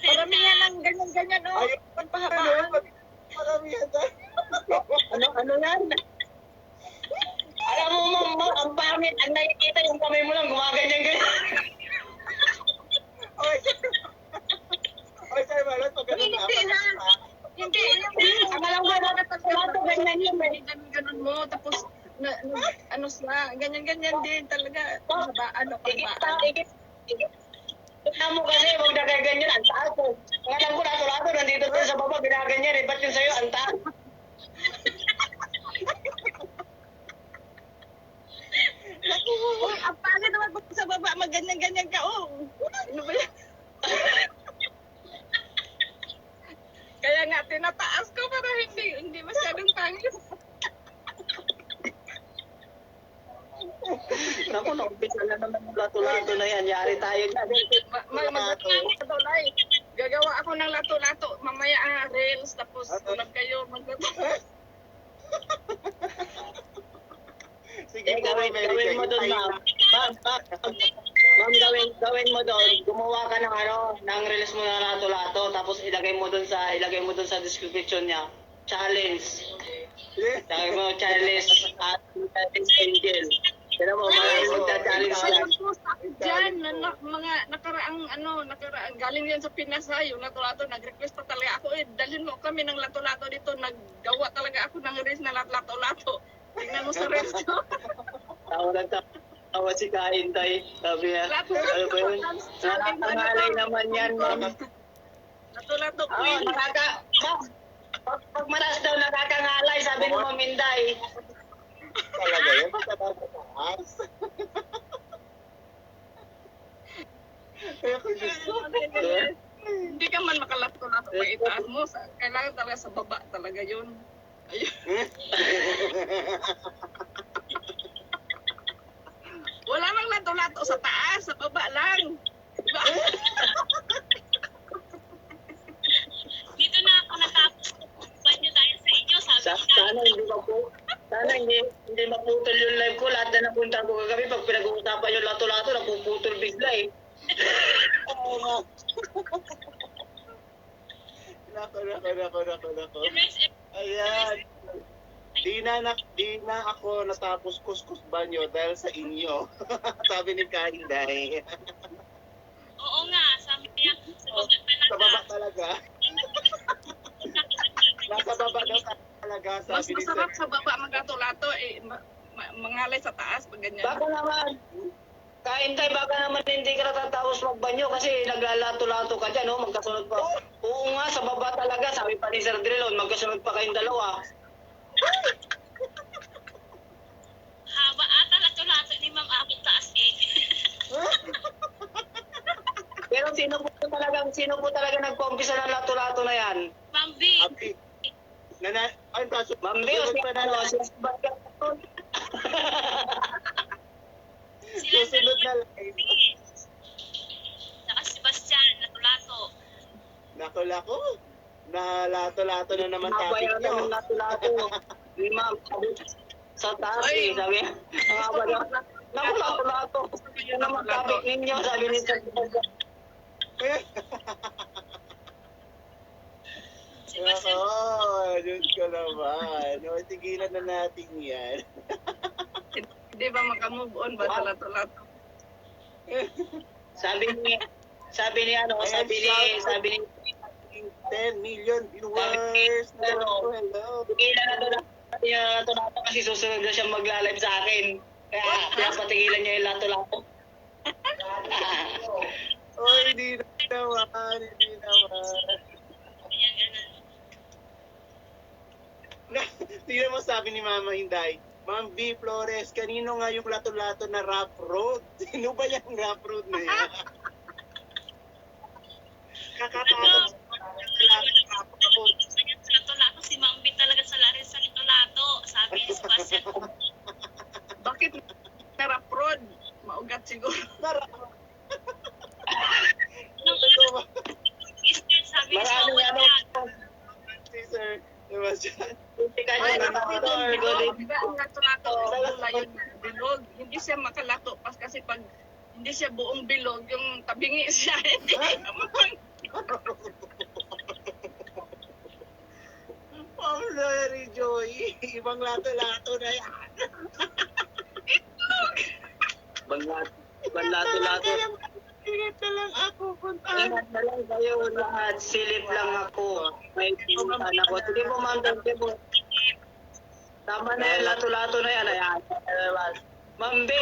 Paramihan ng ganyan-ganyan, oh. Ay, Pagpahabaan. Maramihan tayo. Ano yan? Alam mo, ma'am, ang pangit, ang nakikita yung kamay mo lang, gumaganyan-ganyan. Oy, Sir Marlon, pag ganun Hindi na. Hindi. Ang alam ko na lato, ganyan yun. Ganun mo, tapos ano siya, ganyan-ganyan din talaga. Pahabaan o pahabaan. Tignan mo kasi, huwag na kaya ganyan, ang taas ko. Ang alam ko, lato-lato, nandito tayo sa baba, ginaganyan eh. Ba't yun sa'yo, ang taas? Uy, ang pangit naman kung sa baba, magganyan-ganyan ka, oh. Ano ba yan? Kaya nga, tinataas ko para hindi masyadong pangit. Naku, naumpisa na naman yung lato-lato na yan. Yari tayo dyan. Mag-tulay. Gagawa ako ng lato-lato. Mamaya ang reels, tapos tulad kayo maglato. Sige, Gawin mo doon, ma'am. Ma'am, gawin mo doon. Gumawa ka ng reels mo na lato-lato. Tapos ilagay mo doon sa description niya. Challenge. Lagay mo challenge at challenge angel. Pero mo, maraming magta-challenge yan. Diyan, mga nakaraang galing yan sa Pinas ha, yung lato-lato, nag-request pa talaga ako, dalhin mo kami ng lato-lato dito, naggawa talaga ako ng reels na lato-lato. Tingnan mo sa reels ko. Tawa si Kaintay. Sabi niya, ano ba yun? Nakakangalay naman yan, ma'am. Lato-lato, Oo, queen. Pag matas daw nakakangalay, sabi ni Ma'am Inday. Talaga yan, basta mataas. Kaya ko gusto. Hindi ka man makalato-lato pag itaas mo. Kailangan talaga sa baba talaga yun. Ayun. Wala nang lato-lato sa taas, sa baba lang. Diba? Dito na ako natapos banyo dahil sa inyo, sabi Sana hindi maputol yung live ko. Lahat na napunta ko kagabi, pag pinag-uusapan yung lato-lato, napuputol bigla eh. Oo nga. Nako. Ayan. Di na ako natapos kuskus banyo dahil sa inyo. Sabi ni Kainday. oo nga, sabi niya, Sa baba talaga. Nasa baba daw talaga, Mas sabi ni Sir. masarap sa baba maglato-lato mangalay sa taas pag ganyan. Baka naman, Kaintay, baka naman hindi ka natatapos magbanyo kasi naglalato-lato ka dyan, no? Magkasunod pa. Oo nga, sa baba talaga, sabi pa ni Sir Drilon, magkasunod pa kayong dalawa. haba ata lato-lato ni Ma'am Abot taas eh. Pero sino po talaga nagpa-umpisa ng lato-lato na yan? Ma'am B, Abi. Ay, kaso. Ma'am Bio, si Sebastian. sila Susunod na live. saka si Sebastian, lato-lato. Nako. Nalato-lato na naman topic Nabayaran nyo. ng lato-lato. Di ma'am, sa taas eh, sabi. Ang haba na. Naku, lato-lato. Yun naman topic ninyo, sabi ni Sir. Sebastian, Diyos ko naman. No, tigilan na natin yan. Hindi ba makamove on ba sa lato-lato? Sabi ni 10 million viewers. Hello. tigilan na doon natin yung lato-lato kasi susunod na siya magla-live sa akin. Kaya patigilan niya yung lato-lato. Oh, hindi naman. yan ganun. Tingnan mo sabi ni Mama Inday, Ma'am B. Flores, kanino nga yung lato-lato na rough road? Sino ba yung rough road na yan? Kakatakas. Lato-lato si Ma'am B talaga sa larin sa lato-lato, sabi ni Sebastian. Bakit naraprod? Maugat siguro. Sabi ni Maraming Sebastian. Si Sir Sebastian. Tika Ay, niya na bilog. Diba ang lato-lato? Yun, bilog. Hindi siya makalato kasi pag hindi siya buong bilog, yung tabingi siya. Hindi naman. Ma'am Mary Joy, ibang lato-lato na yan. Ibang lato-lato. Ingat na lang ako, puntahan. Ingat na lang kayo lahat. Silip lang ako. May pinuntan ako. Sige po, ma'am. Sige po. Tama na yan. Lato-lato na yan. Ayan. Ma'am B,